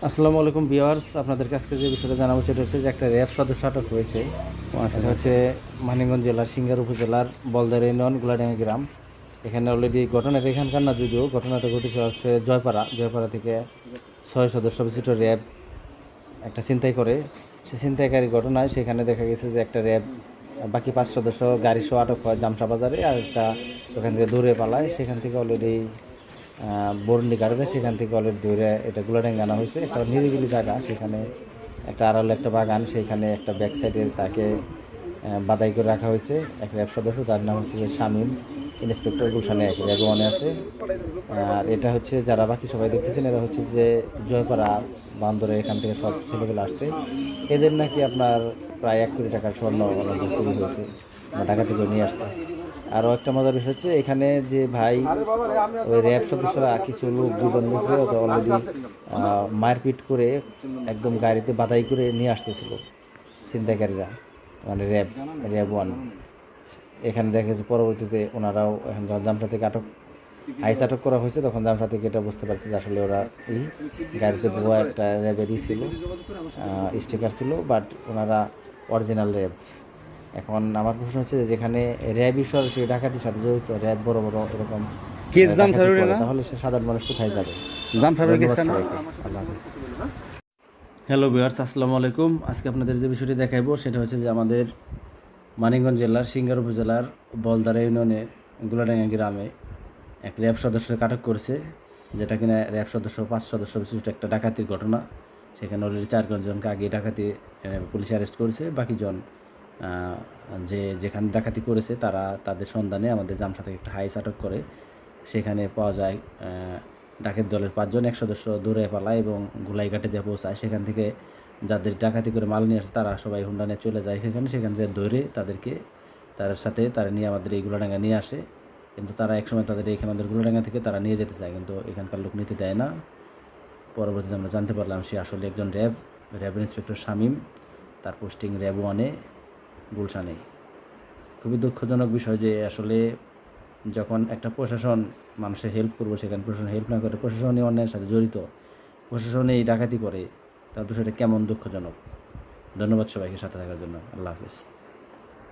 আসসালামু আলাইকুম ভিউয়ার্স, আপনাদের কাছে যে বিষয়টা জানাবো সেটা হচ্ছে যে একটা র্যাব সদস্য আটক হয়েছে। এটা হচ্ছে মানিকগঞ্জ জেলার সিঙ্গার উপজেলার বলদার ইউনিয়ন গুলাডাঙ্গা গ্রাম। এখানে অলরেডি ঘটনাটা এখানকার না, যদিও ঘটনাটা ঘটেছে হচ্ছে জয়পাড়া থেকে 6 সদস্য বিশিষ্ট র্যাব একটা ছিনতাই করে। সে ছিনতাইকারী ঘটনায় সেখানে দেখা গেছে যে একটা র্যাব বাকি 5 সদস্য গাড়ি সহ আটক হয় জামসা বাজারে, আর একটা ওখান থেকে দৌড়ে পালায়। সেখান থেকে অলরেডি বরুণী গাড়ি যায়, সেখান থেকে অলরেডি দৌড়ে এটা গুলাডাঙ্গা আনা হয়েছে। একটা নিরিবিলি জায়গা, সেখানে একটা আড়ালে একটা বাগান, সেখানে একটা ব্যাক সাইডে তাকে বাদাই করে রাখা হয়েছে। এক র্যাব সদস্য, তার নাম হচ্ছে যে শামীম, ইন্সপেক্টর গুলশানে এক র্যাব ওয়ানে আছে। আর এটা হচ্ছে যারা বাকি সবাই দেখতেছেন, এরা হচ্ছে যে জয়পাড়া বান্দরে এখান থেকে সব ছেলেগুলো আসছে। এদের নাকি আপনার প্রায় 1 কোটি টাকার স্বর্ণ অলরেডি চুরি হয়েছে বা টাকা থেকে নিয়ে আসছে। আরও একটা মজার বিষয় হচ্ছে এখানে যে ভাই ওই র্যাব সদস্যরা কিছু লোক দুজন লোকরে অলরেডি মারপিট করে একদম গাড়িতে বাধাই করে নিয়ে আসতেছিল ছিনতাইকারীরা, মানে র্যাব ওয়ান। এখানে দেখা গেছে পরবর্তীতে ওনারাও এখন যখন জামসা থেকে আটক করা হয়েছে, তখন জামসা থেকে এটা বুঝতে পারছে যে আসলে ওরা এই গাড়িতে ভুয়া একটা র্যাবেরই ছিল, স্টিকার ছিল, বাট ওনারা অরিজিনাল র্যাব। এখন আমার প্রশ্ন হচ্ছে যে যেখানে র্যাবই সরাসরি ডাকাতির সাথে জড়িত, র্যাব বড় বড় এরকম কেস জাম ডাকাতি সারুরে করে, না তাহলে সে সাধারণ মানুষ কোথায় যাবে? জাম সারুরে ধন্যবাদ কেসটা না। সবাইকে। আল্লাহ হাফিজ। হ্যালো ভিউয়ার্স, আসসালামু আলাইকুম। আজকে আপনাদের যে বিষয়টি দেখাইবো সেটা হচ্ছে যে আমাদের মানিকগঞ্জ জেলার সিঙ্গার উপজেলার বলদারা ইউনিয়নের গুলাডাঙ্গা গ্রামে এক র্যাব সদস্যকে আটক করেছে, যেটা কিনা র্যাব সদস্য 5 সদস্য বিশিষ্ট একটা ডাকাতির ঘটনা। সেখানে অলরেডি 4জনকে আগে ডাকাতি পুলিশ অ্যারেস্ট করেছে। বাকিজন যেখানে ডাকাতি করেছে তাদের সন্ধানে আমাদের জামসা থেকে একটা হাইস আটক করে। সেখানে পাওয়া যায় ডাকাত দলের 5জন, 1 সদস্য দৌড়ে পালায় এবং গোলাইঘাটে যে পৌঁছায়। সেখান থেকে যাদের ডাকাতি করে মাল নিয়ে আসে তারা সবাই হুন্ডা নিয়ে চলে যায় সেখান থেকে ধরে তারা নিয়ে আমাদের এই গুলাডাঙ্গা নিয়ে আসে। কিন্তু তারা একসময় আমাদের গুলাডাঙ্গা থেকে তারা নিয়ে যেতে চায়, কিন্তু এখানকার লোক নিতে দেয় না। পরবর্তীতে আমরা জানতে পারলাম সে আসলে একজন র্যাব ইন্সপেক্টর শামীম, তার পোস্টিং র্যাব ওয়ানে গুলশানে। খুবই দুঃখজনক বিষয় যে আসলে যখন একটা প্রশাসন মানুষের হেল্প করবো, সেখানে প্রশাসন হেল্প না করে, প্রশাসনই অন্যায়ের সাথে জড়িত, প্রশাসনে এই ডাকাতি করে, তার বিষয়টা কেমন দুঃখজনক। ধন্যবাদ সবাইকে সাথে থাকার জন্য। আল্লাহ হাফিজ।